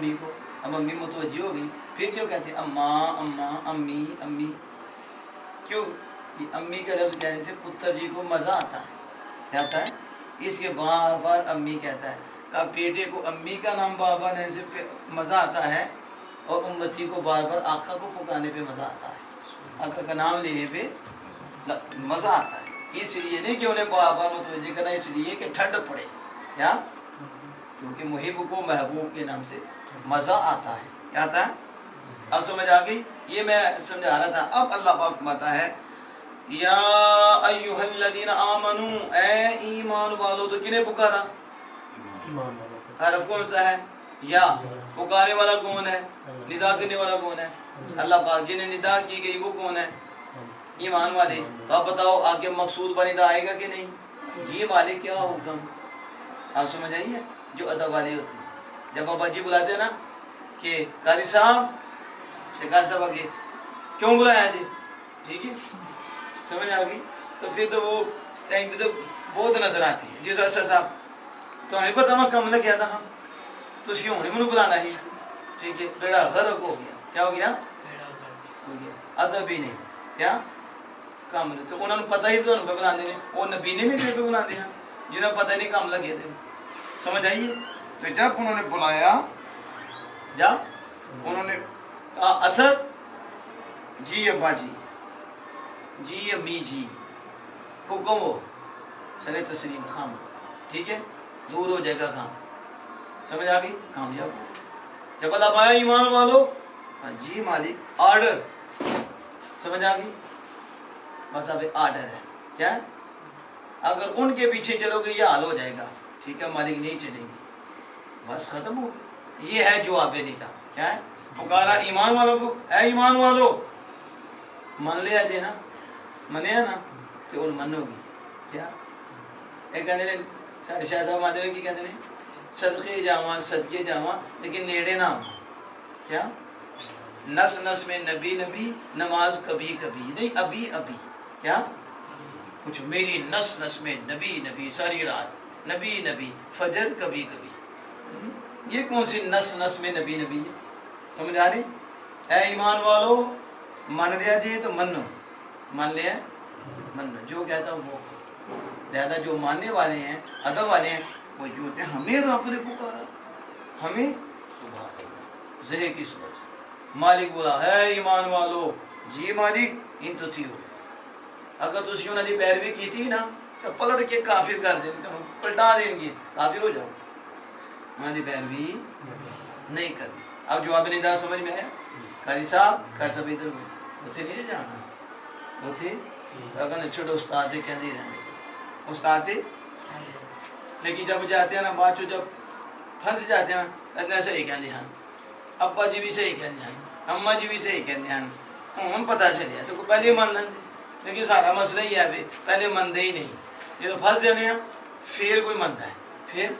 امی کو. اب امی متوجہ ہو گئی, پھر کیوں کہتے ہیں اماں اماں امی امی؟ کیوں؟ امی کا لفظ کہنے سے پتر جی کو مزہ آتا ہے. کیا آتا ہے؟ اس کے بار بار امی کہتا ہے. اب بیٹے کو امی کا نام بار بار لینے سے مزہ آتا ہے, اور امتی کو بار بار آقا کو پکانے پہ مزہ آتا ہے. آقا کا نام لینے پہ مزہ آتا ہے. اس لیے نہیں کہ انہیں بار بار متوجہ کرنا, اس لیے کہ ٹھنڈ پڑے. کیا؟ کیونکہ محب کو محبوب کے نام سے مزہ آتا ہے. کیا آتا ہے؟ اب سمجھ آ گئی؟ یہ میں سمجھا رہا تھا. اب اللہ پاک فرماتا ہے یا ایھا الذین آمنو, اے ایمان والو. تو کنہیں پکارا؟ حرف کون سا ہے؟ یا. پکارنے والا کون ہے؟ ندا کرنے والا کون ہے؟ اللہ پاک. جنہیں ندا کی گئی وہ کون ہے؟ ایمان والے. تو آپ بتاؤ آگے مقصود بنیدہ آئے گا کہ نہیں؟ جی مالک کیا حکم. آپ سمجھ آئیے جو ادب والی ہوتی ہے. جب ابا جی بلاتے ہیں نا کہ قاری صاحب, قاری صاحب آگے کیوں بلایا جی, ٹھیک ہے, سمجھ آ گئی. تو پھر تو وہ تو بہت نظر آتی ہے. جی سر صاحب تو ہمیں پتا میں کم لگ گیا تھا, ہم تو اسی ہونے منو بلانا ہی, ٹھیک ہے. بیڑا غرق ہو گیا. کیا ہو گیا؟ ہو گیا. ادب ہی نہیں. کیا کام نہیں. تو انہوں نے پتہ ہی تو بنا دینے, وہ نبی نے بھی بنا دیا جنہیں پتہ نہیں کام لگے تھے. سمجھ آئیے. تو جب انہوں نے بلایا, جب انہوں نے اثر جی ابا جی, جی امی جی, حکم ہو سر تسلیم خام, ٹھیک ہے, دور ہو جائے گا خام. سمجھ آ گئی؟ کامیاب. جب اللہ پایا ایمان والو, جی مالک آرڈر. سمجھ آ گئی؟ بس اب آرڈر ہے. کیا؟ اگر ان کے پیچھے چلو گے یہ حال ہو جائے گا. ٹھیک ہے, مالک نہیں چلیں گے, بس ختم ہو گیا. یہ ہے جواب ندا. کیا ہے؟ پکارا ایمان والوں کو, اے ایمان والو. من لیا جی نا, منیا نا تو ان من ہوگی. کیا ایک کہتے ہیں ساڑھے شاہ صاحب آتے ہیں کہ کہتے ہیں صدقے جاواں صدقے جاواں لیکن نیڑے نہ ہوں. کیا نس نس میں نبی نبی, نماز کبھی کبھی نہیں ابھی ابھی. کیا کچھ میری نس نس میں نبی نبی, ساری رات نبی نبی, فجر کبھی کبھی. یہ کون سی نس نس میں نبی نبی ہے؟ سمجھ آ رہی؟ اے ایمان والو, مان لیا جی تو منو, مان لیا منو, جو کہتا ہوں وہ. لہذا جو ماننے والے ہیں ادب والے ہیں وہ جو ہوتے ہیں ہمیں رب نے پکارا, ہمیں سبحان اللہ ذہن کی سوچ. مالک بولا ہے ایمان والو, جی مالک ان تو تھی ہو. اگر تسی انہوں نے پیروی کی تھی نا تو پلٹ کے کافر کر دیں گے, پلٹا دیں گے, کافر ہو جاؤ. انہوں نے پیروی نہیں کرنی. اب جواب ندا سمجھ میں ہے؟ قاری صاحب ادھر اتنے نہیں جانا, اتنے اگر چھوٹے استاد کہہ نہیں رہے استاد, لیکن جب جاتے ہیں نا بعد چو جب پھنس جاتے ہیں اتنا صحیح کہتے ہیں, ابا جی بھی صحیح کہتے ہیں, اماں جی بھی صحیح کہتے ہیں, ہوں پتہ چلے تو پہلے مان لیں. لیکن سارا مسئلہ ہی ہے پہلے منتے ہی نہیں. یہ تو پھنس جانے ہیں پھر کوئی منتا ہے, پھر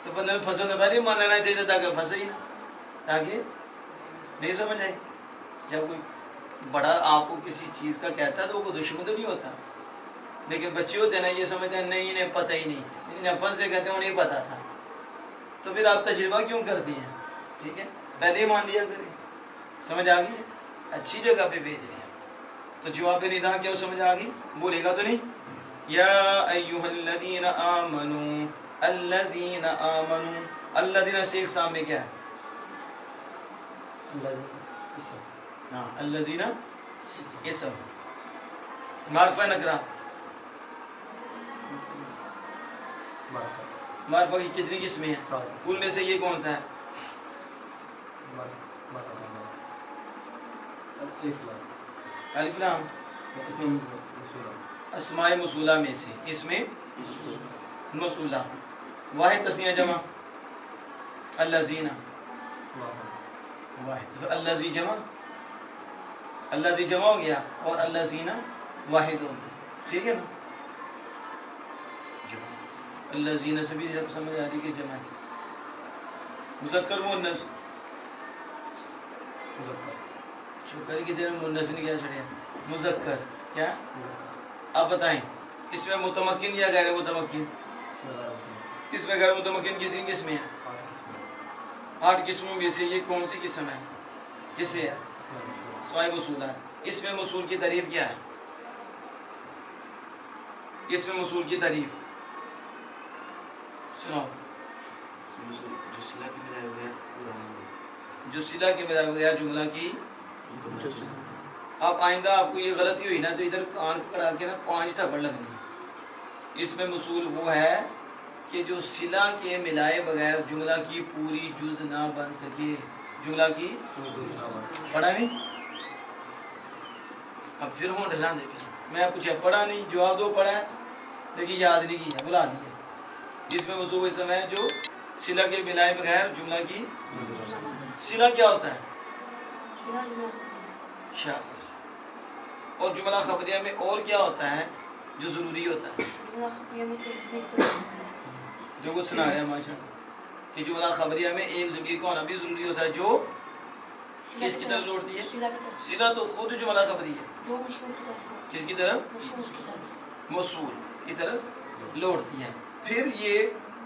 تو بندے میں پھنسوں تو پہلے مان لینا چاہیے تاکہ پھنسے ہی نا, تاکہ نہیں سمجھ آئی. جب کوئی بڑا آپ کو کسی چیز کا کہتا ہے تو وہ کوئی دشمن تو نہیں ہوتا, لیکن بچے ہوتے ہیں نا یہ سمجھتے ہیں نہیں انہیں پتہ ہی نہیں, انہیں پھنسے کہتے ہیں انہیں پتہ تھا. تو پھر آپ تجربہ کیوں کرتی ہیں؟ ٹھیک ہے, پہلے ہی مان لیا کریں. سمجھ آ گئی ہے؟ اچھی جگہ پہ بھیج رہے ہیں. تو جواب ندا کیا سمجھ آ گئی؟ بولے گا تو نہیں. یا ایھا الذین آمنو, الذین آمنو, الذین سے ایک سامنے کیا ہے؟ ہاں الذین اسم, معرفہ نکرہ. معرفہ کی کتنی قسمیں ہیں؟ ان میں سے یہ کون سا ہے؟ الف لام اسماء موصولہ میں سے, اس میں موصولہ. واحد تسنیہ جمع الذین, واحد. الذی جمع, الذی جمع ہو گیا اور الذین واحد ہو گیا. ٹھیک ہے نا؟ الذین سے بھی سمجھ آ رہی کہ جمع ہے. مذکر مؤنث, شکر کی دیر میں مؤنث نے کیا چھڑیا مذکر. کیا آپ بتائیں اس میں متمکن یا غیر متمکن؟ اس میں غیر متمکن کی تین قسمیں ہیں. 8 قسموں میں سے یہ کون سی قسم ہے؟ کس سے ہے؟ اسماء موصولہ ہے۔ اس میں موصول کی تعریف کیا ہے؟ اس میں موصول کی تعریف سناؤ۔ جو صلہ کے ملایا ہوا ہے پورا نام، جو صلہ کے ملایا ہوا ہے جملہ کی۔ اب آئندہ آپ کو یہ غلطی ہوئی نا تو ادھر کان پکڑا کے نا 5 تھپڑ لگنی۔ اس میں موصول وہ ہے کہ جو صلہ کے ملائے بغیر جملہ کی پوری جز نہ بن سکے، جملہ کی پڑھا نہیں؟ اب پھر ہوں ڈھلا دے میں کچھ پڑھا نہیں، جواب دو پڑھا ہے لیکن یاد نہیں کیا، بلا دیا۔ اس میں موصول اس ہے جو صلہ کے ملائے بغیر جملہ کی۔ صلہ کیا ہوتا ہے؟ شاباش۔ اور جملہ خبریہ میں اور کیا ہوتا ہے جو ضروری ہوتا ہے؟ دیکھو سنا رہے ہیں ماشاء اللہ کہ جملہ خبریہ میں ایک ضمیر کا ہونا بھی ضروری ہوتا ہے جو کس کی طرف لوٹتی ہے؟ صلہ تو خود جملہ خبری ہے، کس کی طرف؟ موصول کی طرف لوٹتی ہے۔ پھر یہ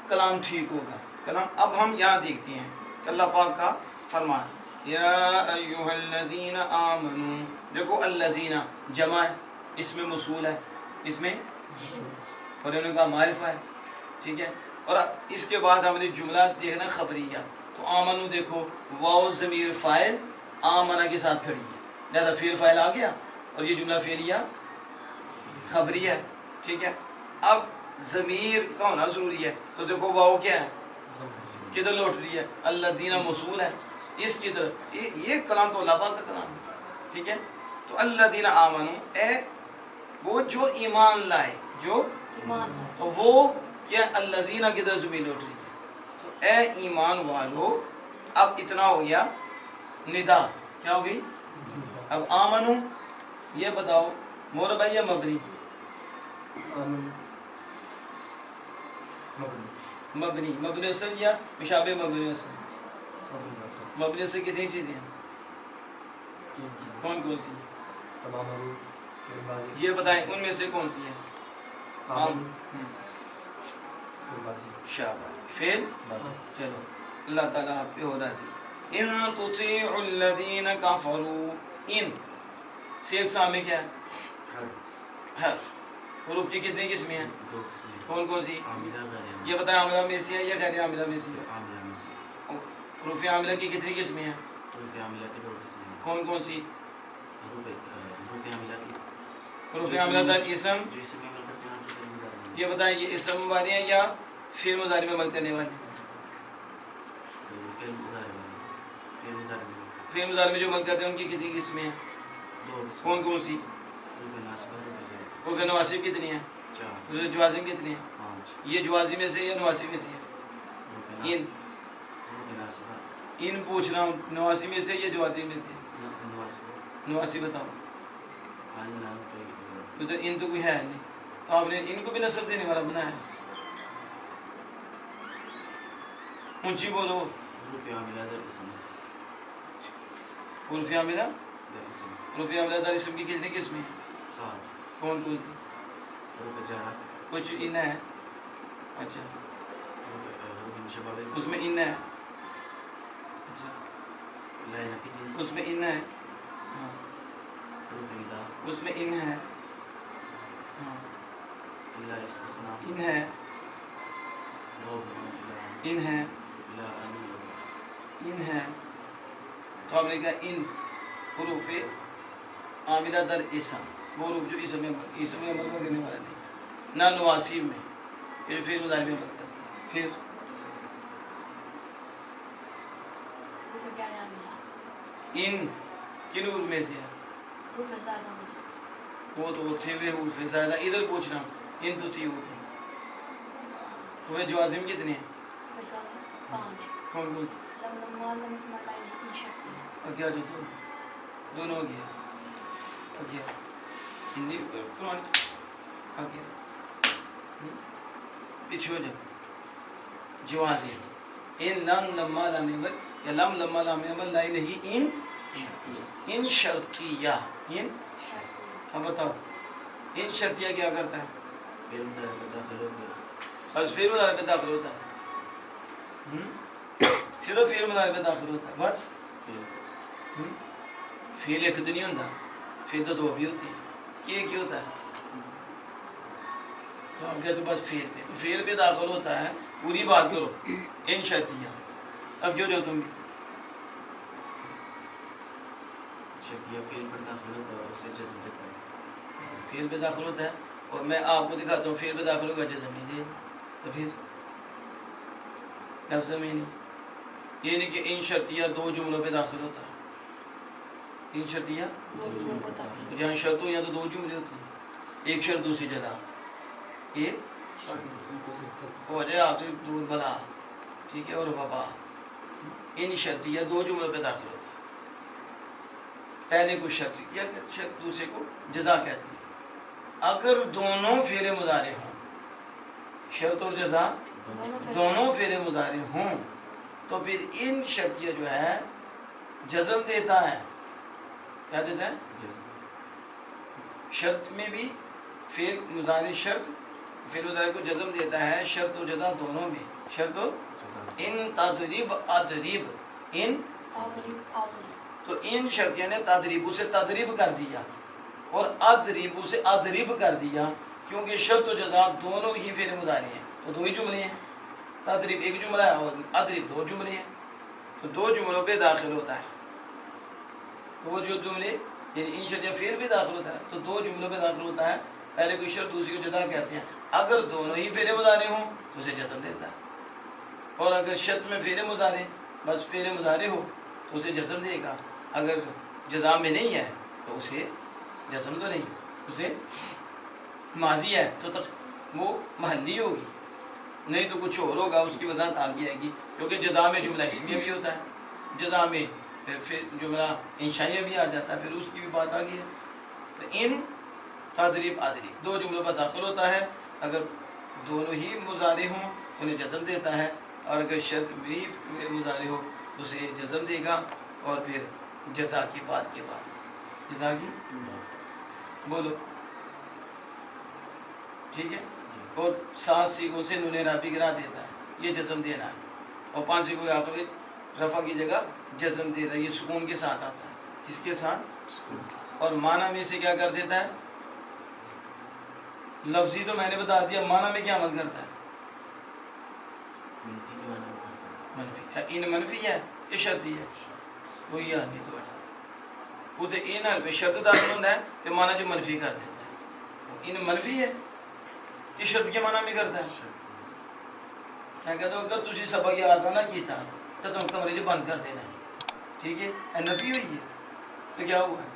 کلام ٹھیک ہوگا کلام۔ اب ہم یہاں دیکھتے ہیں کہ اللہ پاک کا فرمان یا ایھا الذین آمنوا، دیکھو الذین جمع ہے، اس میں موصول ہے، اس میں اور انہوں نے کہا معرفہ ہے، ٹھیک ہے۔ اور اس کے بعد ہم نے جملہ دیکھنا خبریہ، تو آمنو دیکھو واو ضمیر فاعل آمنہ کے ساتھ کھڑی ہے، لہذا فعل فاعل آ گیا اور یہ جملہ فعلیہ خبریہ ہے، ٹھیک ہے۔ اب ضمیر کا ہونا ضروری ہے، تو دیکھو واو کیا ہے، کدھر لوٹ رہی ہے؟ الذین موصول ہے اس کی طرف۔ یہ کلام تو اللہ پاک کا کلام ہے، ٹھیک ہے۔ تو الذین آمنوا، اے وہ جو ایمان لائے، جو تو وہ کیا الذین کی طرف ضمیر لوٹ رہی ہے، تو اے ایمان والو۔ اب اتنا ہو گیا ندا، کیا ہوگی؟ اب آمنو یہ بتاؤ مربع یا مبنی؟ مبنی، مبنی اصل یا مشابہ مبنی اصل؟ مبنی اصل کتنی چیزیں ہیں؟ کون کون سی؟ یہ بتائیں ان میں سے کون سی ہے؟ شاباش، فعل۔ چلو اللہ تعالیٰ آپ پہ ہو راضی۔ ان تطیعوا الذین کفروا، ان سے ایک سامنے کیا ہے؟ حرف۔ حروف کی کتنی قسمیں ہیں؟ 2 قسمیں، کون کون سی؟ عاملہ غیر یہ بتائیں عاملہ میں سے ہے یا غیر عاملہ میں سے ہے؟ عاملہ میں سے۔ حروف عاملہ کی کتنی قسمیں ہیں؟ حروف عاملہ کی 2 قسمیں ہیں۔ کون کون سی؟ حروف عاملہ کی حروف عاملہ در اسم، جو اسم میں عمل کرتے ہیں تو فعل مضارع میں۔ یہ بتائیں یہ اسم والے ہیں یا فعل مضارع میں عمل کرنے والے؟ فعل مضارع میں، فعل مضارع میں۔ فعل مضارع میں جو عمل کرتے ہیں ان کی کتنی قسمیں ہیں؟ 2 قسمیں، کون کون سی؟ حروف ناصبہ، حروف جازمہ۔ حروف نواصب کتنی ہیں؟ 4، جوازم کتنی ہیں؟ 5۔ یہ جوازم میں سے یا نواصب میں سے ہے؟ حروف ناصبہ، ان پوچھ رہا ہوں نواصب میں سے یا جوازم میں سے؟ نواصبہ، نواصب بتاؤ، عن نام کے ادھر ان تو کوئی ہے نہیں، تو آپ نے ان کو بھی نصب دینے والا بنایا ہے۔ اونچی بولو۔ حروف عاملہ در اسم، حروف عاملہ در اسم حروف عاملہ در اسم کی کتنی قسمیں ہیں؟ 7۔ کون کون سی؟ حروف جارہ، کچھ ان ہے، اچھا حروف مشبہ، اس میں ان ہے، اچھا لا نفی جنس، اس میں ان ہے، ہاں حروف ندا، اس میں ان ہے، ہاں الا استثناء، ان ہے، ان ہے، الا ان، ان ہے۔ تو آپ نے کہا ان حروف عاملہ در اسم، وہ حروف جو اسم میں عمل کرنے والا نہیں، نہ نواصب میں، پھر فعل مضارع میں عمل کرتے ہیں۔ پھر ان کن حروف میں سے ہے؟ وہ تو تھے ہوئے حروف زائدہ، ادھر پوچھ رہا ہوں ان تو تھی ہوگی۔ وہ جوازم کتنے ہیں؟ 5۔ کون کون سی؟ اور کیا جو دونوں ہو گیا، ہو گیا ہندی پرانی آ گیا، پیچھے ہو جاؤ۔ جوازم ان لم لما لام عمل یا لم لما لام عمل لائی نہیں، ان شرطیہ، ان اب بتاؤ ان شرطیہ کیا کرتا ہے؟ فعل مضارع میں داخل ہو گیا، بس فعل مضارع میں داخل ہوتا ہے، صرف فعل مضارع میں داخل ہوتا ہے بس. فعل فعل ایک تو نہیں ہوتا, فعل تو دو بھی ہوتے ہیں. یہ کیا ہوتا ہے؟ تو ہم کہتے ہیں بس فعل پہ, تو فعل پہ داخل ہوتا ہے. پوری بات کرو ان شرطیہ. اب جو تم شرطیہ فعل پر داخل ہوتا ہے اور اسے جزم دیتا ہے. فعل پہ داخل ہوتا ہے اور میں آپ کو دکھاتا ہوں فعل پہ داخل ہوگا جزم نہیں دے گا. تو پھر لفظ میں نہیں, یہ نہیں کہ ان شرطیہ دو جملوں پہ داخل ہوتا ہے. ان شرطیہ دو جملوں پر داخل. جہاں شرط ہو یہاں تو دو جملے ہوتے ہیں, ایک شرط دوسری جگہ. یہ ہو جائے آپ دور بلا, ٹھیک ہے, اور بابا ان شرطیہ دو جملوں پہ داخل ہوتا ہے. پہلے کو شرط کیا شرط, دوسرے کو جزا کہتے ہیں. اگر دونوں فعل مضارع ہوں, شرط اور جزا دونوں فعل مضارع ہوں, تو پھر ان شرطیہ جو ہے جزم دیتا ہے. کیا دیتا ہے؟ شرط میں بھی فعل مضارع شرط فعل مضارع کو جزم دیتا ہے, شرط اور جزا دونوں میں. شرط اور ان تدریب ادریب, ان تو ان شرطیہ نے تدریب سے تدریب کر دیا اور ادریب سے ادریب کر دیا, کیونکہ شرط و جزا دونوں ہی فعل مضارع ہیں تو دو ہی جملے ہیں. تدریب ایک جملہ ہے اور ادریب دو جملے ہیں, تو دو جملوں پہ داخل ہوتا ہے. تو وہ جو جملے یعنی ان شرطیہ فعل بھی داخل ہوتا ہے تو دو جملوں پہ داخل ہوتا ہے. پہلے کوئی شرط دوسری کو جزا کہتے ہیں. اگر دونوں ہی فعل مضارع ہوں تو اسے جزم دیتا ہے, اور اگر شرط میں فعل مضارع بس فعل مضارع ہو تو اسے جزم دے گا. اگر جزا میں نہیں ہے تو اسے جزم تو نہیں, اسے ماضی ہے تو وہ محلی ہوگی, نہیں تو کچھ اور ہوگا, اس کی وضاحت آگے آئے گی. کیونکہ جزا میں جملہ اسمیہ بھی ہوتا ہے, جزا میں پھر جملہ انشائیہ بھی آ جاتا ہے, پھر اس کی بھی بات آگے ہے. تو ان تدریب ادریب دو جملوں پر داخل ہوتا ہے. اگر دونوں ہی مضارع ہوں انہیں جزم دیتا ہے, اور اگر شرط بھی مضارع ہو تو اسے جزم دے گا. اور پھر جزا کی بات کے بعد جزا کی بولو, ٹھیک ہے. اور 7 سیغوں سے نون رابی گرا دیتا ہے, یہ جزم دینا ہے. اور 5 سیغوں کے ہاتھوں میں رفع کی جگہ جزم دیتا ہے, یہ سکون کے ساتھ آتا ہے. کس کے ساتھ؟ اور معنی میں سے کیا کر دیتا ہے؟ لفظی تو میں نے بتا دیا, معنی میں کیا عمل کرتا ہے؟ منفی. ان منفی ہے کہ شرطی ہے؟ کوئی یاد نہیں تو وہ تو ان حرف شرط داخل ہوتا ہے کہ معنی جو منفی کر دیتا ہے. ان منفی ہے کہ شرط کے معنی میں کرتا ہے. میں کہتا ہوں اگر تسی سبق یاد نہ کیتا تو تم کمرے جو بند کر دینا ہے, ٹھیک ہے. نفی ہوئی ہے تو کیا ہوا ہے؟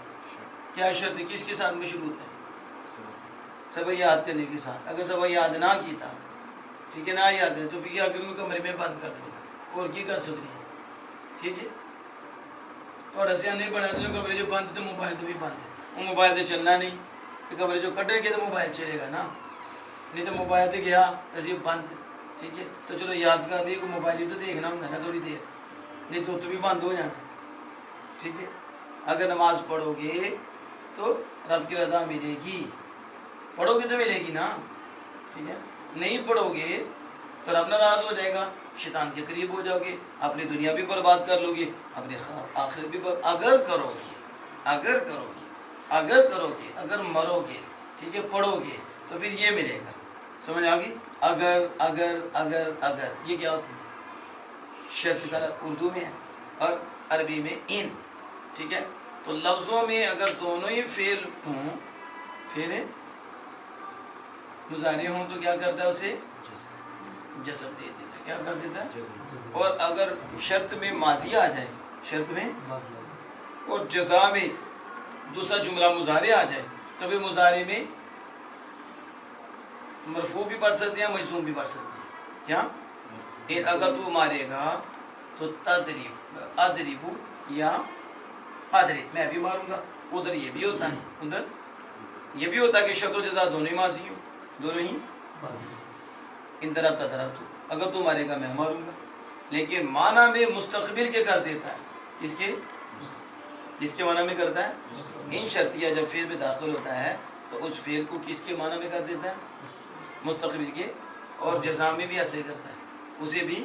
کیا شرط کس کے ساتھ مشروط ہے؟ سبق یاد کرنے کے ساتھ. اگر سبق یاد نہ کیتا, ٹھیک ہے, نہ یاد ہے تو پھر کیا کروں گا؟ کمرے میں بند کر دوں گا. اور کی کر سکتی ہے, ٹھیک ہے. تھوڑا سا نہیں پڑھا تو کمرے جو بند تو موبائل تو بھی بند ہے. وہ موبائل تو چلنا نہیں, تو کمرے جو کٹے گے تو موبائل چلے گا نا, نہیں تو موبائل تو گیا ایسے بند, ٹھیک ہے. تو چلو یاد کر دیے کہ موبائل تو دیکھنا ہوتا ہے نا تھوڑی دیر, نہیں تو بھی بند ہو جانا, ٹھیک ہے. اگر نماز پڑھو گے تو رب کی رضا ملے گی, پڑھو گے تو ملے گی نا, ٹھیک ہے. نہیں پڑھو گے تو رب ناراض ہو جائے گا, شیطان کے قریب ہو جاؤ گے, اپنی دنیا بھی برباد کر لو گے, اپنی آخرت بھی اگر کرو گے اگر مرو گے, ٹھیک ہے, پڑھو گے تو پھر یہ ملے گا. سمجھ آ گئی؟ اگر یہ کیا ہوتی ہے؟ شرط کا اردو میں ہے اور عربی میں ان, ٹھیک ہے. تو لفظوں میں اگر دونوں ہی فعل ہوں, فعل مضارع ہوں تو کیا کرتا ہے؟ اسے جزم دے دیتا ہے. کیا کر دیتا ہے؟ اور اگر شرط میں ماضی آ جائے, شرط میں اور جزا میں دوسرا جملہ مضارع آ جائے تو پھر مضارع میں مرفوع بھی پڑھ سکتے ہیں, مجزوم بھی پڑھ سکتے ہیں. کیا؟ اگر تو مارے گا تو تدریب ادریبو یا ادریب, میں بھی ماروں گا. ادھر یہ بھی ہوتا ہے, ادھر یہ بھی ہوتا ہے کہ شرط و جزا دونوں ہی ماضی ہو, دونوں ہی ان طرف کا طرف تو اگر تو مارے گا میں ماروں گا. لیکن معنی میں مستقبل کے کر دیتا ہے. کس کے معنی میں کرتا ہے؟ ان شرطیہ جب فعل میں داخل ہوتا ہے تو اس فعل کو کس کے معنی میں کر دیتا ہے؟ مستقبل کے. اور جزا میں بھی ایسے کرتا ہے, اسے بھی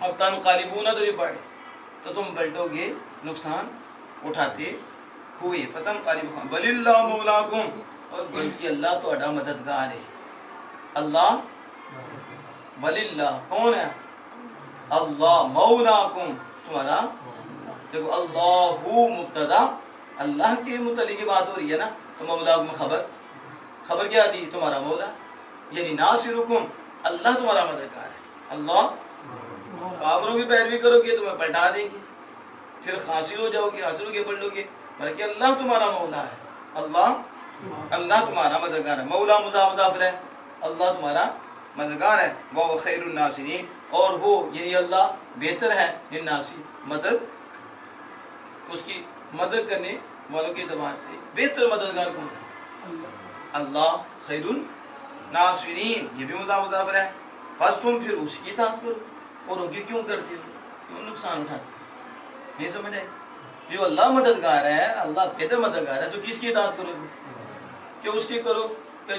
اب تنقلبون تو یہ پڑھے تو تم پلٹو گے نقصان اٹھاتے ہوئے، فتنقلبون بل اللہ مولاکم، اور بلکہ اللہ تہاڈا مددگار ہے، اللہ بل اللہ کون ہے؟ اللہ مولاکم تمہارا، دیکھو اللہ مبتدا، اللہ کے متعلق بات ہو رہی ہے نا، تو مولاکم خبر کیا دی؟ تمہارا مولا، یعنی ناصرکم اللہ تمہارا مددگار ہے، اللہ کافروں کی پیروی کرو گے تمہیں پلٹا دیں گے، پھر خاسر ہو جاؤ گے، حاصل ہو کے پلٹو گے، بلکہ اللہ تمہارا مولا ہے، اللہ تمہارا مددگار ہے، مولا مضاف ہے، اللہ تمہارا مددگار ہے، وہ خیر الناصرین، اور وہ یعنی اللہ بہتر ہے للناصرین، مدد اس کی مدد کرنے والوں کے اعتبار سے بہتر مددگار کون ہے؟ اللہ خیر الناصرین، یہ بھی مضاف ہے، بس تم پھر اس کی اطاعت کرو، اور ان کی کیوں کرتے ہو، کیوں نقصان اٹھاتے ہو؟ نہیں سمجھ آئے؟ جو اللہ مددگار ہے، اللہ بہتر مددگار ہے، تو کس کی اطاعت کرو گے؟ کہ اس کی کرو کہ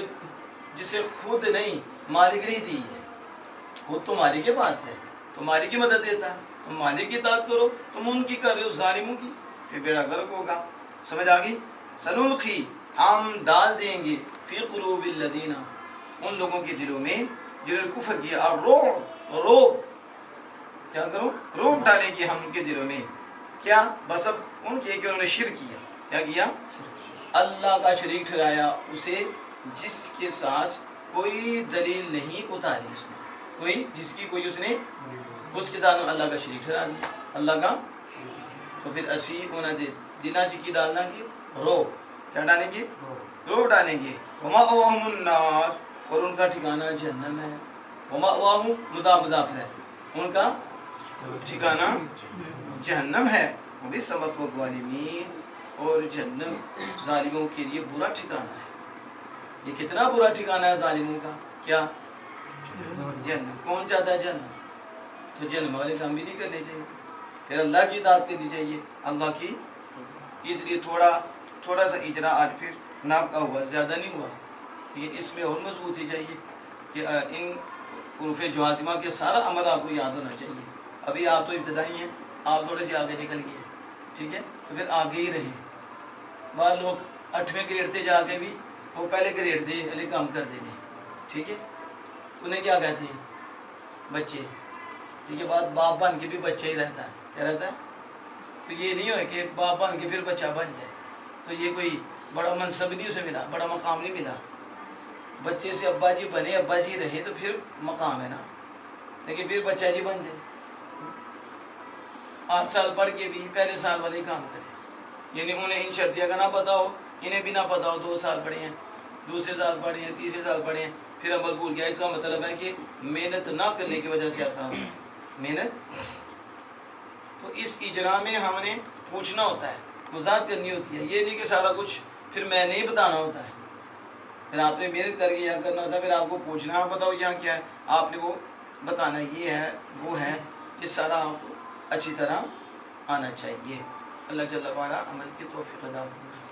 جسے خود نہیں مالک نہیں دی ہے، خود تو مالک کے پاس ہے، تو مالک کی مدد دیتا ہے، تم مالک کی اطاعت کرو، تم ان کی کر رہے ہو ظالموں کی، پھر بیڑا غرق ہوگا۔ سمجھ آ گئی؟ سنلقی ہم ڈال دیں گے فی قلوب الذین ان لوگوں کے دلوں میں جنہوں نے کفر کیا، روب کیا کرو؟ روب ڈالیں گے ہم ان کے دلوں میں، کیا؟ بس اب ان کے کہ انہوں نے شرک کیا، کیا کیا؟ اللہ کا شریک ٹھہرایا اسے جس کے ساتھ کوئی دلیل نہیں اتاری اس نے، کوئی جس کی کوئی اس نے اس کے ساتھ اللہ کا شریک ٹھہرا دیا، اللہ کا، تو پھر اسی ہونا دے دینا چکی ڈالنا کی روب، کیا ڈالیں گے؟ روب ڈالیں گے، ومأواہم النار، اور ان کا ٹھکانہ جہنم ہے، ومأواہم مضاف ہے، ان کا ٹھکانہ جہنم ہے، وبئس مثوی الظالمین، اور جہنم ظالموں کے لیے برا ٹھکانہ ہے۔ یہ کتنا برا ٹھکانہ ہے ظالموں کا، کیا؟ جہنم۔ کون چاہتا ہے جہنم؟ تو جہنم والے کام بھی نہیں کرنے چاہیے، پھر اللہ کی اطاعت کرنی چاہیے، اللہ کی، اس لیے تھوڑا سا اجرا آج پھر ناپ کا ہوا، زیادہ نہیں ہوا، لیکن اس میں اور مضبوطی چاہیے کہ ان حروف جوازمہ کے سارا عمل آپ کو یاد ہونا چاہیے۔ ابھی آپ تو ابتدائی ہیں، آپ تھوڑے سے آگے نکل گئے، ٹھیک ہے، تو پھر آگے ہی رہیں۔ بعض لوگ 8ویں گریڈ تھے جا کے بھی وہ پہلے گریڈ تھے علی کام کر دیں گے، ٹھیک ہے، انہیں کیا کہتے ہیں؟ بچے، ٹھیک ہے، بات باپ بن کے بھی بچہ ہی رہتا ہے، کیا رہتا ہے؟ تو یہ نہیں ہو کہ باپ بن کے پھر بچہ بن جائے، تو یہ کوئی بڑا منصب نہیں اسے ملا، بڑا مقام نہیں ملا، بچے سے ابا جی بنے، ابا جی رہے تو پھر مقام ہے نا، لیکن پھر بچہ جی بن جائے، 8 سال پڑھ کے بھی پہلے سال والے کام کرے، یعنی انہیں ان شرطیہ کا نہ پتا ہو، انہیں بھی نہ پتا ہو، 2 سال پڑھے ہیں، دوسرے سال پڑھے ہیں، تیسرے سال پڑھے ہیں، پھر عمل بھول گیا، اس کا مطلب ہے کہ محنت نہ کرنے کی وجہ سے ایسا ہو، محنت۔ تو اس اجرا میں ہم نے پوچھنا ہوتا ہے، وضاحت کرنی ہوتی ہے، یہ نہیں کہ سارا کچھ پھر میں نہیں بتانا ہوتا ہے، پھر آپ نے محنت کر کے یہاں کرنا ہوتا ہے، پھر آپ کو پوچھنا بتاؤ یہاں کیا ہے، آپ نے وہ بتانا، یہ ہے وہ ہے، یہ سارا آپ کو اچھی طرح آنا چاہیے۔ اللہ جل وعلا عمل کی توفیق عطا فرمائے۔